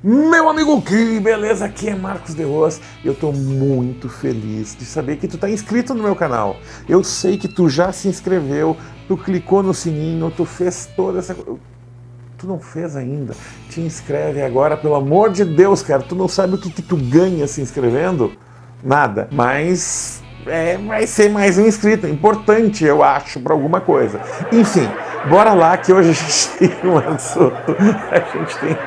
Meu amigo, que beleza, aqui é Marcos de Roas e eu tô muito feliz de saber que tu tá inscrito no meu canal. Eu sei que tu já se inscreveu, tu clicou no sininho, tu fez toda essa coisa. Tu não fez ainda? Te inscreve agora, pelo amor de Deus, cara. Tu não sabe o que tu ganha se inscrevendo? Nada, mas vai ser mais um inscrito, é importante, eu acho, para alguma coisa. Enfim, bora lá que hoje a gente tem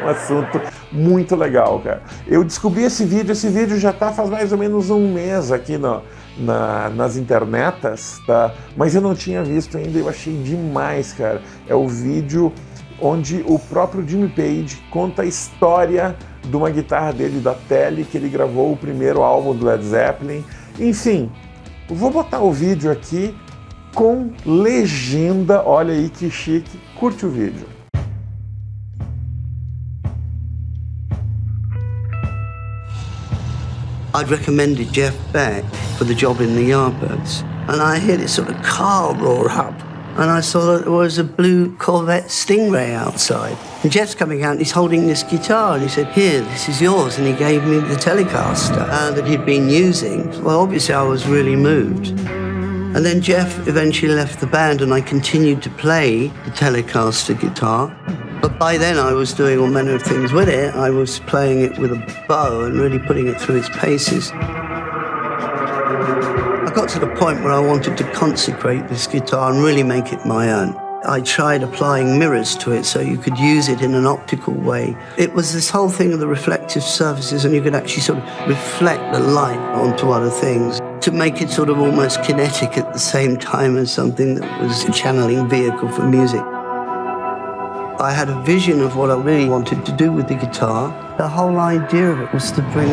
um assunto muito legal, cara. Eu descobri esse vídeo já tá faz mais ou menos um mês aqui nas internetas, tá? Mas eu não tinha visto ainda, eu achei demais, cara. É o vídeo onde o próprio Jimmy Page conta a história de uma guitarra dele, da Tele, que ele gravou o primeiro álbum do Led Zeppelin. Enfim, vou botar o vídeo aqui com legenda, olha aí que chique, curte o vídeo. I'd recommended Jeff Beck for the job in the Yardbirds, and I heard this sort of car roar up. And I saw that there was a blue Corvette Stingray outside. And Jeff's coming out and he's holding this guitar and he said, "Here, this is yours." And he gave me the Telecaster that he'd been using. Well, obviously I was really moved. And then Jeff eventually left the band and I continued to play the Telecaster guitar. But by then I was doing all manner of things with it. I was playing it with a bow and really putting it through its paces. I got to the point where I wanted to consecrate this guitar and really make it my own. I tried applying mirrors to it so you could use it in an optical way. It was this whole thing of the reflective surfaces, and you could actually sort of reflect the light onto other things to make it sort of almost kinetic at the same time as something that was a channeling vehicle for music. I had a vision of what I really wanted to do with the guitar. The whole idea of it was to bring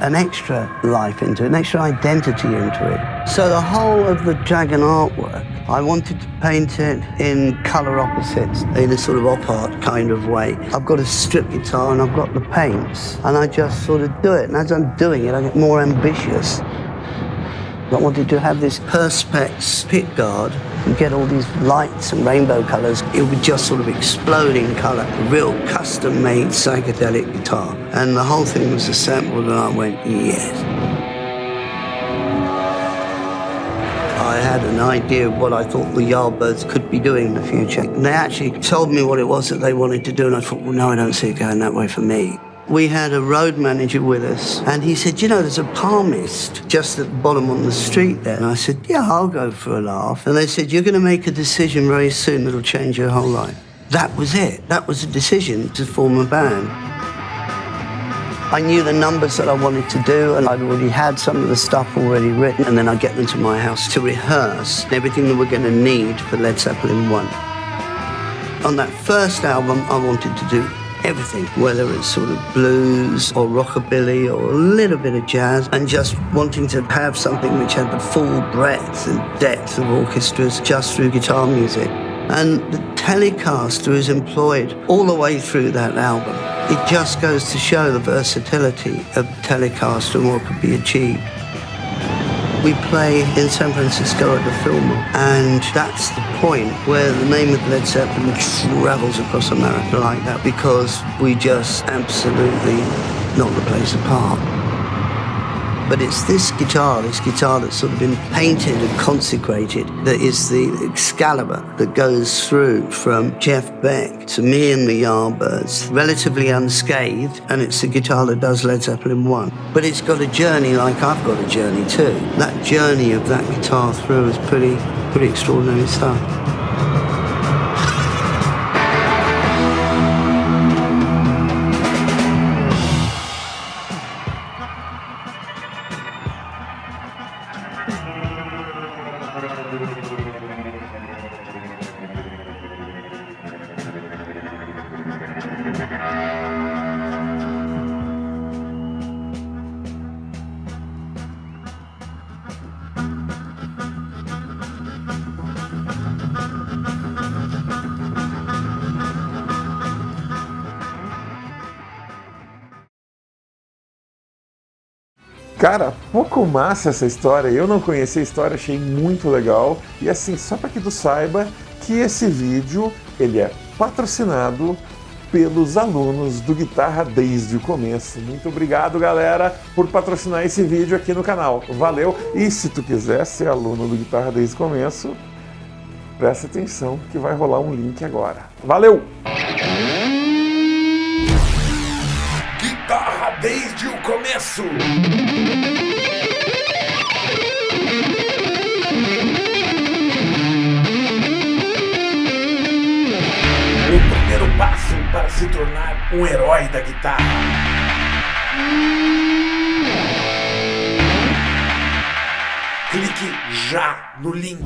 an extra life into it, an extra identity into it. So the whole of the dragon artwork, I wanted to paint it in colour opposites, in a sort of op art kind of way. I've got a strip guitar and I've got the paints, and I just sort of do it. And as I'm doing it, I get more ambitious. I wanted to have this perspex pickguard and get all these lights and rainbow colours. It would just sort of explode in colour. A real custom-made psychedelic guitar. And the whole thing was assembled and I went, yes. I had an idea of what I thought the Yardbirds could be doing in the future. And they actually told me what it was that they wanted to do, and I thought, well, no, I don't see it going that way for me. We had a road manager with us, and he said, you know, there's a palmist just at the bottom on the street there. And I said, yeah, I'll go for a laugh. And they said, you're going to make a decision very soon that'll change your whole life. That was it. That was a decision to form a band. I knew the numbers that I wanted to do, and I'd already had some of the stuff already written, and then I'd get them to my house to rehearse everything that we're going to need for Led Zeppelin 1. On that first album, I wanted to do everything, whether it's sort of blues or rockabilly or a little bit of jazz, and just wanting to have something which had the full breadth and depth of orchestras just through guitar music. And the Telecaster is employed all the way through that album. It just goes to show the versatility of the Telecaster and what could be achieved. We play in San Francisco at the Fillmore, and that's the point where the name of Led Zeppelin travels across America like that, because we just absolutely knock the place apart. But it's this guitar that's sort of been painted and consecrated, that is the excalibur that goes through from Jeff Beck to me and the Yardbirds, relatively unscathed, and it's the guitar that does Led Zeppelin 1. But it's got a journey like I've got a journey too. That journey of that guitar through is pretty extraordinary stuff. Cara, pouco massa essa história, eu não conhecia a história, achei muito legal. E assim, só para que tu saiba que esse vídeo, ele é patrocinado pelos alunos do Guitarra desde o começo. Muito obrigado, galera, por patrocinar esse vídeo aqui no canal. Valeu! E se tu quiser ser aluno do Guitarra desde o começo, presta atenção que vai rolar um link agora. Valeu! Guitarra desde o começo! O primeiro passo para se tornar um herói da guitarra. Clique já no link.